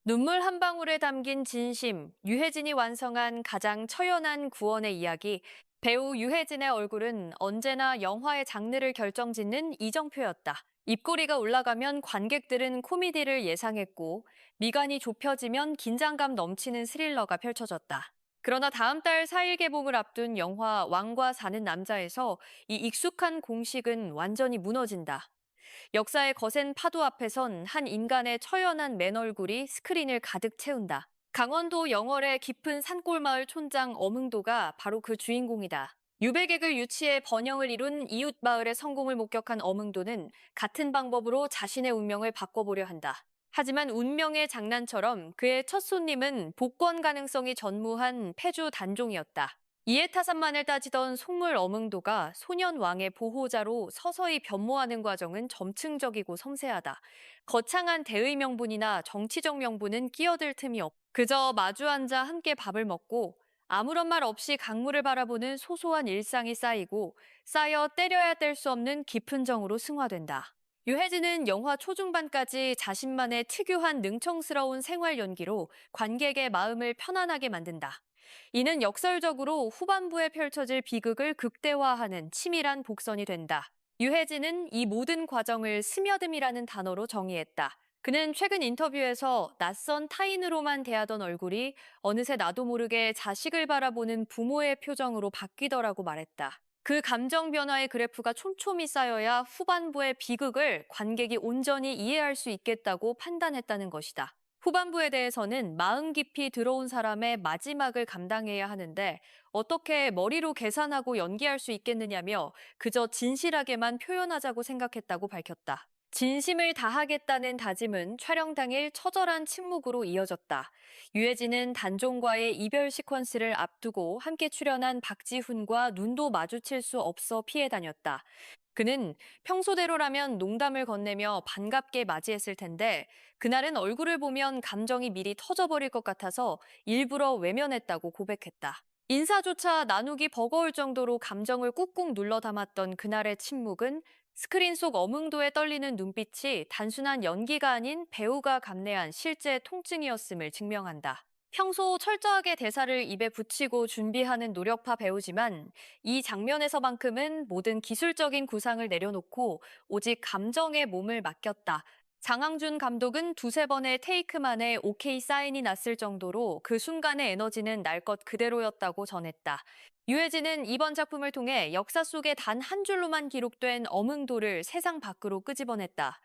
눈물 한 방울에 담긴 진심, 유해진이 완성한 가장 처연한 구원의 이야기. 배우 유해진의 얼굴은 언제나 영화의 장르를 결정짓는 이정표였다. 입꼬리가 올라가면 관객들은 코미디를 예상했고, 미간이 좁혀지면 긴장감 넘치는 스릴러가 펼쳐졌다. 그러나 다음 달 4일 개봉을 앞둔 영화 왕과 사는 남자에서 이 익숙한 공식은 완전히 무너진다. 역사의 거센 파도 앞에선 한 인간의 처연한 맨얼굴이 스크린을 가득 채운다. 강원도 영월의 깊은 산골마을 촌장 어흥도가 바로 그 주인공이다. 유배객을 유치해 번영을 이룬 이웃마을의 성공을 목격한 어흥도는 같은 방법으로 자신의 운명을 바꿔보려 한다. 하지만 운명의 장난처럼 그의 첫 손님은 복권 가능성이 전무한 패주 단종이었다. 이해타산만을 따지던 속물 어흥도가 소년왕의 보호자로 서서히 변모하는 과정은 점층적이고 섬세하다. 거창한 대의 명분이나 정치적 명분은 끼어들 틈이 없. 그저 마주 앉아 함께 밥을 먹고 아무런 말 없이 강물을 바라보는 소소한 일상이 쌓여 때려야 뗄 수 없는 깊은 정으로 승화된다. 유해진은 영화 초중반까지 자신만의 특유한 능청스러운 생활 연기로 관객의 마음을 편안하게 만든다. 이는 역설적으로 후반부에 펼쳐질 비극을 극대화하는 치밀한 복선이 된다. 유해진은 이 모든 과정을 스며듦이라는 단어로 정의했다. 그는 최근 인터뷰에서 낯선 타인으로만 대하던 얼굴이 어느새 나도 모르게 자식을 바라보는 부모의 표정으로 바뀌더라고 말했다. 그 감정 변화의 그래프가 촘촘히 쌓여야 후반부의 비극을 관객이 온전히 이해할 수 있겠다고 판단했다는 것이다. 후반부에 대해서는 마음 깊이 들어온 사람의 마지막을 감당해야 하는데 어떻게 머리로 계산하고 연기할 수 있겠느냐며 그저 진실하게만 표현하자고 생각했다고 밝혔다. 진심을 다하겠다는 다짐은 촬영 당일 처절한 침묵으로 이어졌다. 유해진은 단종과의 이별 시퀀스를 앞두고 함께 출연한 박지훈과 눈도 마주칠 수 없어 피해 다녔다. 그는 평소대로라면 농담을 건네며 반갑게 맞이했을 텐데 그날은 얼굴을 보면 감정이 미리 터져버릴 것 같아서 일부러 외면했다고 고백했다. 인사조차 나누기 버거울 정도로 감정을 꾹꾹 눌러 담았던 그날의 침묵은 스크린 속 어흥도에 떨리는 눈빛이 단순한 연기가 아닌 배우가 감내한 실제 통증이었음을 증명한다. 평소 철저하게 대사를 입에 붙이고 준비하는 노력파 배우지만 이 장면에서만큼은 모든 기술적인 구상을 내려놓고 오직 감정에 몸을 맡겼다. 장항준 감독은 두세 번의 테이크 만에 오케이 사인이 났을 정도로 그 순간의 에너지는 날 것 그대로였다고 전했다. 유해진은 이번 작품을 통해 역사 속에 단 한 줄로만 기록된 어흥도를 세상 밖으로 끄집어냈다.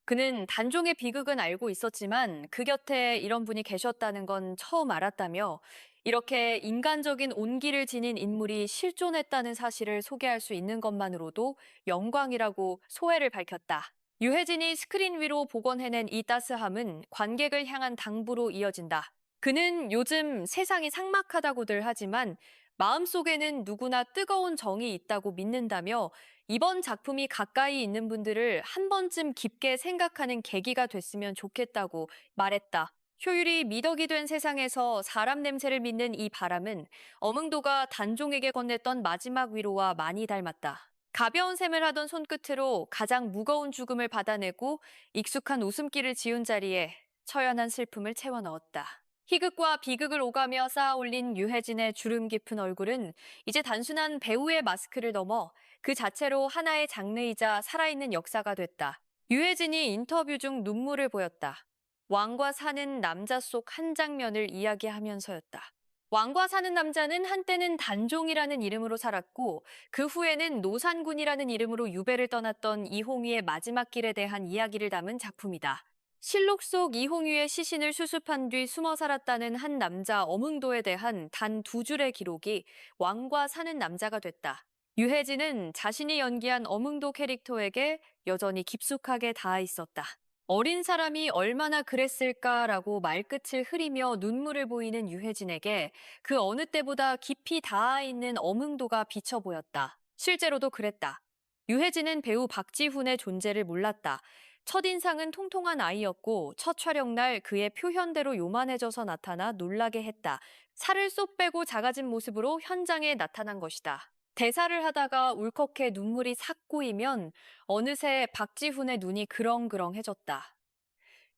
그는 단종의 비극은 알고 있었지만 그 곁에 이런 분이 계셨다는 건 처음 알았다며 이렇게 인간적인 온기를 지닌 인물이 실존했다는 사실을 소개할 수 있는 것만으로도 영광이라고 소회를 밝혔다. 유해진이 스크린 위로 복원해낸 이 따스함은 관객을 향한 당부로 이어진다. 그는 요즘 세상이 삭막하다고들 하지만 마음속에는 누구나 뜨거운 정이 있다고 믿는다며 이번 작품이 가까이 있는 분들을 한 번쯤 깊게 생각하는 계기가 됐으면 좋겠다고 말했다. 효율이 미덕이 된 세상에서 사람 냄새를 맡는 이 바람은 어흥도가 단종에게 건넸던 마지막 위로와 많이 닮았다. 가벼운 셈을 하던 손끝으로 가장 무거운 죽음을 받아내고 익숙한 웃음기를 지운 자리에 처연한 슬픔을 채워 넣었다. 희극과 비극을 오가며 쌓아 올린 유해진의 주름 깊은 얼굴은 이제 단순한 배우의 마스크를 넘어 그 자체로 하나의 장르이자 살아있는 역사가 됐다. 유해진이 인터뷰 중 눈물을 보였다. 왕과 사는 남자 속 한 장면을 이야기하면서였다. 왕과 사는 남자는 한때는 단종이라는 이름으로 살았고 그 후에는 노산군이라는 이름으로 유배를 떠났던 이홍위의 마지막 길에 대한 이야기를 담은 작품이다. 실록 속 이홍유의 시신을 수습한 뒤 숨어 살았다는 한 남자 어흥도에 대한 단 두 줄의 기록이 왕과 사는 남자가 됐다. 유해진은 자신이 연기한 어흥도 캐릭터에게 여전히 깊숙하게 닿아 있었다. 어린 사람이 얼마나 그랬을까라고 말끝을 흐리며 눈물을 보이는 유해진에게 그 어느 때보다 깊이 닿아 있는 어흥도가 비쳐 보였다. 실제로도 그랬다. 유해진은 배우 박지훈의 존재를 몰랐다. 첫인상은 통통한 아이였고 첫 촬영날 그의 표현대로 요만해져서 나타나 놀라게 했다. 살을 쏙 빼고 작아진 모습으로 현장에 나타난 것이다. 대사를 하다가 울컥해 눈물이 싹 고이면 어느새 박지훈의 눈이 그렁그렁해졌다.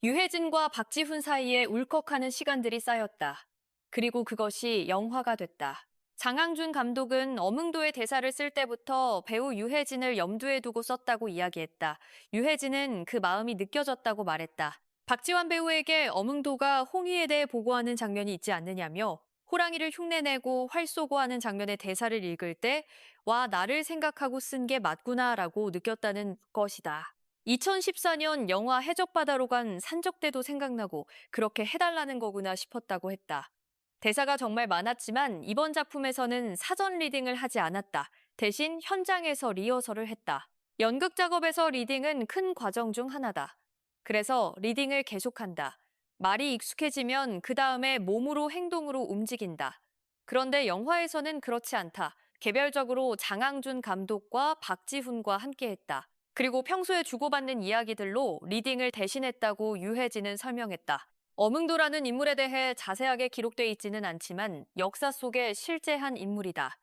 유해진과 박지훈 사이에 울컥하는 시간들이 쌓였다. 그리고 그것이 영화가 됐다. 장항준 감독은 어몽도의 대사를 쓸 때부터 배우 유해진을 염두에 두고 썼다고 이야기했다. 유해진은 그 마음이 느껴졌다고 말했다. 박지환 배우에게 어몽도가 홍희에 대해 보고하는 장면이 있지 않느냐며 호랑이를 흉내내고 활 쏘고 하는 장면의 대사를 읽을 때 와, 나를 생각하고 쓴 게 맞구나라고 느꼈다는 것이다. 2014년 영화 해적바다로 간 산적대도 생각나고 그렇게 해달라는 거구나 싶었다고 했다. 대사가 정말 많았지만 이번 작품에서는 사전 리딩을 하지 않았다. 대신 현장에서 리허설을 했다. 연극 작업에서 리딩은 큰 과정 중 하나다. 그래서 리딩을 계속한다. 말이 익숙해지면 그 다음에 몸으로 행동으로 움직인다. 그런데 영화에서는 그렇지 않다. 개별적으로 장항준 감독과 박지훈과 함께했다. 그리고 평소에 주고받는 이야기들로 리딩을 대신했다고 유해진은 설명했다. 어몽도라는 인물에 대해 자세하게 기록돼 있지는 않지만 역사 속에 실제한 인물이다.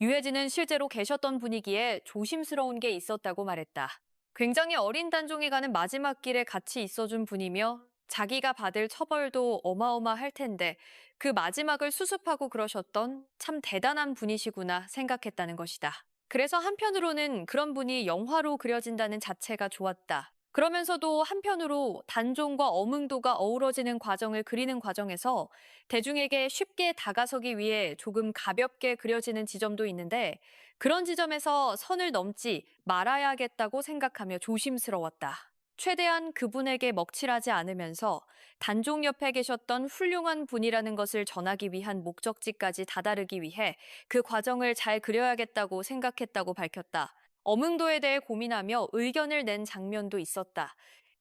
유해진은 실제로 계셨던 분위기에 조심스러운 게 있었다고 말했다. 굉장히 어린 단종이 가는 마지막 길에 같이 있어준 분이며 자기가 받을 처벌도 어마어마할 텐데 그 마지막을 수습하고 그러셨던 참 대단한 분이시구나 생각했다는 것이다. 그래서 한편으로는 그런 분이 영화로 그려진다는 자체가 좋았다. 그러면서도 한편으로 단종과 어몽도가 어우러지는 과정을 그리는 과정에서 대중에게 쉽게 다가서기 위해 조금 가볍게 그려지는 지점도 있는데 그런 지점에서 선을 넘지 말아야겠다고 생각하며 조심스러웠다. 최대한 그분에게 먹칠하지 않으면서 단종 옆에 계셨던 훌륭한 분이라는 것을 전하기 위한 목적지까지 다다르기 위해 그 과정을 잘 그려야겠다고 생각했다고 밝혔다. 어몽도에 대해 고민하며 의견을 낸 장면도 있었다.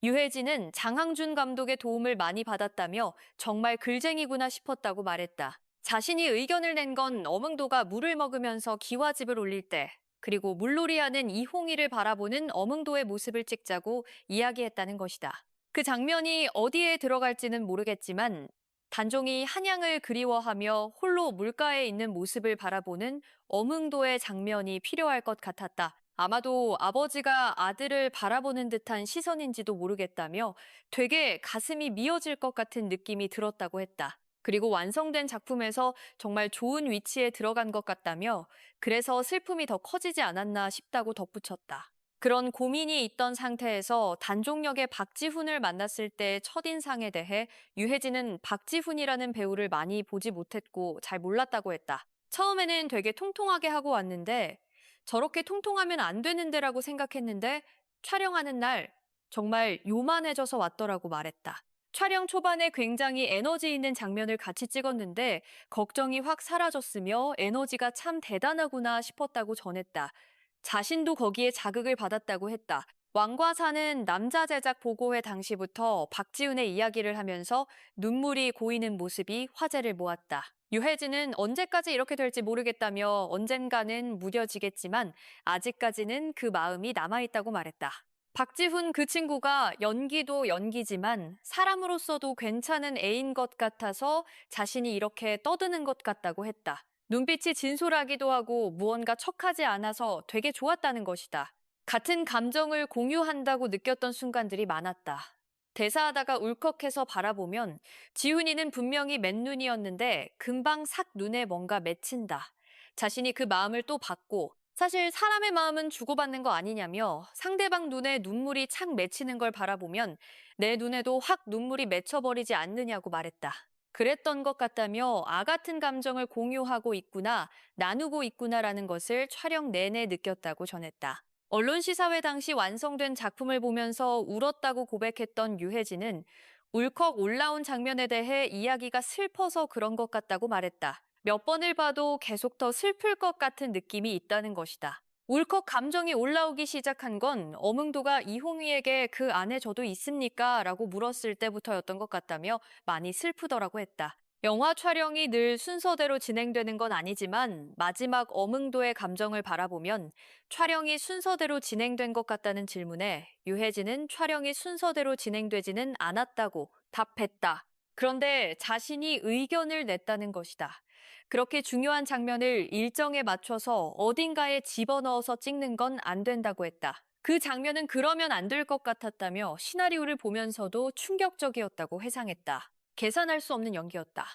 유해진은 장항준 감독의 도움을 많이 받았다며 정말 글쟁이구나 싶었다고 말했다. 자신이 의견을 낸 건 어몽도가 물을 먹으면서 기와집을 올릴 때, 그리고 물놀이하는 이홍희를 바라보는 어몽도의 모습을 찍자고 이야기했다는 것이다. 그 장면이 어디에 들어갈지는 모르겠지만 단종이 한양을 그리워하며 홀로 물가에 있는 모습을 바라보는 어몽도의 장면이 필요할 것 같았다. 아마도 아버지가 아들을 바라보는 듯한 시선인지도 모르겠다며 되게 가슴이 미어질 것 같은 느낌이 들었다고 했다. 그리고 완성된 작품에서 정말 좋은 위치에 들어간 것 같다며 그래서 슬픔이 더 커지지 않았나 싶다고 덧붙였다. 그런 고민이 있던 상태에서 단종 역의 박지훈을 만났을 때의 첫인상에 대해 유해진은 박지훈이라는 배우를 많이 보지 못했고 잘 몰랐다고 했다. 처음에는 되게 통통하게 하고 왔는데 저렇게 통통하면 안 되는데라고 생각했는데 촬영하는 날 정말 요만해져서 왔더라고 말했다. 촬영 초반에 굉장히 에너지 있는 장면을 같이 찍었는데 걱정이 확 사라졌으며 에너지가 참 대단하구나 싶었다고 전했다. 자신도 거기에 자극을 받았다고 했다. 왕과사는 남자 제작 보고회 당시부터 박지훈의 이야기를 하면서 눈물이 고이는 모습이 화제를 모았다. 유해진은 언제까지 이렇게 될지 모르겠다며 언젠가는 무뎌지겠지만 아직까지는 그 마음이 남아있다고 말했다. 박지훈 그 친구가 연기도 연기지만 사람으로서도 괜찮은 애인 것 같아서 자신이 이렇게 떠드는 것 같다고 했다. 눈빛이 진솔하기도 하고 무언가 척하지 않아서 되게 좋았다는 것이다. 같은 감정을 공유한다고 느꼈던 순간들이 많았다. 대사하다가 울컥해서 바라보면 지훈이는 분명히 맨눈이었는데 금방 삭 눈에 뭔가 맺힌다. 자신이 그 마음을 또 받고 사실 사람의 마음은 주고받는 거 아니냐며 상대방 눈에 눈물이 착 맺히는 걸 바라보면 내 눈에도 확 눈물이 맺혀버리지 않느냐고 말했다. 그랬던 것 같다며 같은 감정을 공유하고 있구나, 나누고 있구나라는 것을 촬영 내내 느꼈다고 전했다. 언론 시사회 당시 완성된 작품을 보면서 울었다고 고백했던 유해진은 울컥 올라온 장면에 대해 이야기가 슬퍼서 그런 것 같다고 말했다. 몇 번을 봐도 계속 더 슬플 것 같은 느낌이 있다는 것이다. 울컥 감정이 올라오기 시작한 건 어몽도가 이홍희에게 그 안에 저도 있습니까? 라고 물었을 때부터였던 것 같다며 많이 슬프더라고 했다. 영화 촬영이 늘 순서대로 진행되는 건 아니지만 마지막 어몽도의 감정을 바라보면 촬영이 순서대로 진행된 것 같다는 질문에 유해진은 촬영이 순서대로 진행되지는 않았다고 답했다. 그런데 자신이 의견을 냈다는 것이다. 그렇게 중요한 장면을 일정에 맞춰서 어딘가에 집어넣어서 찍는 건 안 된다고 했다. 그 장면은 그러면 안 될 것 같았다며 시나리오를 보면서도 충격적이었다고 회상했다. 계산할 수 없는 연기였다.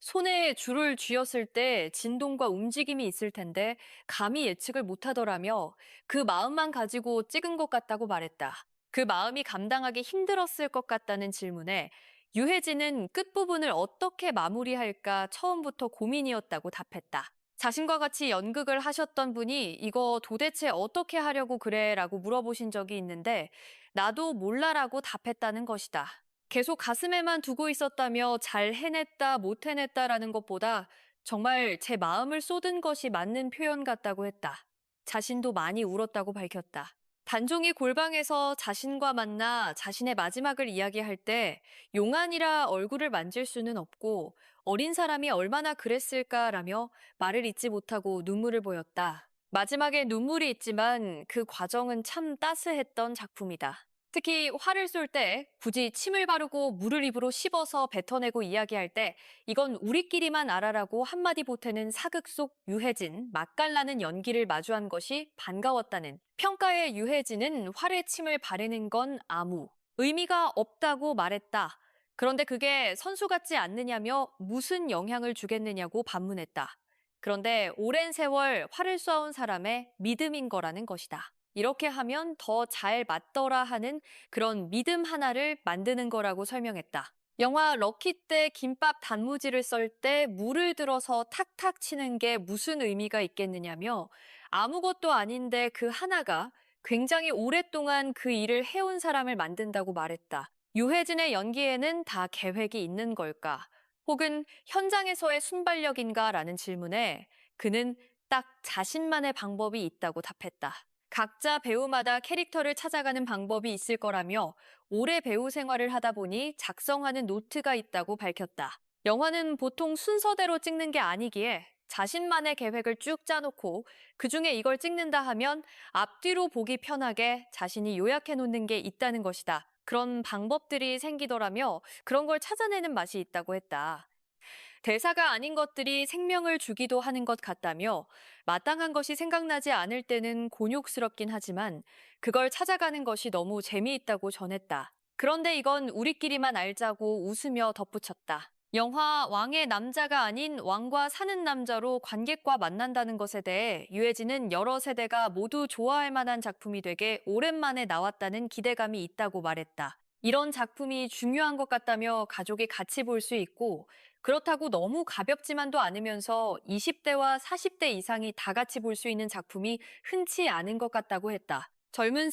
손에 줄을 쥐었을 때 진동과 움직임이 있을 텐데 감히 예측을 못하더라며 그 마음만 가지고 찍은 것 같다고 말했다. 그 마음이 감당하기 힘들었을 것 같다는 질문에 유해진은 끝부분을 어떻게 마무리할까 처음부터 고민이었다고 답했다. 자신과 같이 연극을 하셨던 분이 이거 도대체 어떻게 하려고 그래? 라고 물어보신 적이 있는데 나도 몰라라고 답했다는 것이다. 계속 가슴에만 두고 있었다며 잘 해냈다, 못 해냈다라는 것보다 정말 제 마음을 쏟은 것이 맞는 표현 같다고 했다. 자신도 많이 울었다고 밝혔다. 단종이 골방에서 자신과 만나 자신의 마지막을 이야기할 때 용안이라 얼굴을 만질 수는 없고 어린 사람이 얼마나 그랬을까라며 말을 잇지 못하고 눈물을 보였다. 마지막에 눈물이 있지만 그 과정은 참 따스했던 작품이다. 특히 화를 쏠 때 굳이 침을 바르고 물을 입으로 씹어서 뱉어내고 이야기할 때 이건 우리끼리만 알아라고 한마디 보태는 사극 속 유해진, 맛깔나는 연기를 마주한 것이 반가웠다는 평가의 유해진은 화에 침을 바르는 건 아무 의미가 없다고 말했다. 그런데 그게 선수 같지 않느냐며 무슨 영향을 주겠느냐고 반문했다. 그런데 오랜 세월 화를 쏘아온 사람의 믿음인 거라는 것이다. 이렇게 하면 더 잘 맞더라 하는 그런 믿음 하나를 만드는 거라고 설명했다. 영화 럭키 때 김밥 단무지를 썰 때 물을 들어서 탁탁 치는 게 무슨 의미가 있겠느냐며 아무것도 아닌데 그 하나가 굉장히 오랫동안 그 일을 해온 사람을 만든다고 말했다. 유해진의 연기에는 다 계획이 있는 걸까? 혹은 현장에서의 순발력인가? 라는 질문에 그는 딱 자신만의 방법이 있다고 답했다. 각자 배우마다 캐릭터를 찾아가는 방법이 있을 거라며 오래 배우 생활을 하다 보니 작성하는 노트가 있다고 밝혔다. 영화는 보통 순서대로 찍는 게 아니기에 자신만의 계획을 쭉 짜놓고 그중에 이걸 찍는다 하면 앞뒤로 보기 편하게 자신이 요약해 놓는 게 있다는 것이다. 그런 방법들이 생기더라며 그런 걸 찾아내는 맛이 있다고 했다. 대사가 아닌 것들이 생명을 주기도 하는 것 같다며 마땅한 것이 생각나지 않을 때는 곤욕스럽긴 하지만 그걸 찾아가는 것이 너무 재미있다고 전했다. 그런데 이건 우리끼리만 알자고 웃으며 덧붙였다. 영화 왕의 남자가 아닌 왕과 사는 남자로 관객과 만난다는 것에 대해 유해진은 여러 세대가 모두 좋아할 만한 작품이 되게 오랜만에 나왔다는 기대감이 있다고 말했다. 이런 작품이 중요한 것 같다며 가족이 같이 볼 수 있고 그렇다고 너무 가볍지만도 않으면서 20대와 40대 이상이 다 같이 볼 수 있는 작품이 흔치 않은 것 같다고 했다. 젊은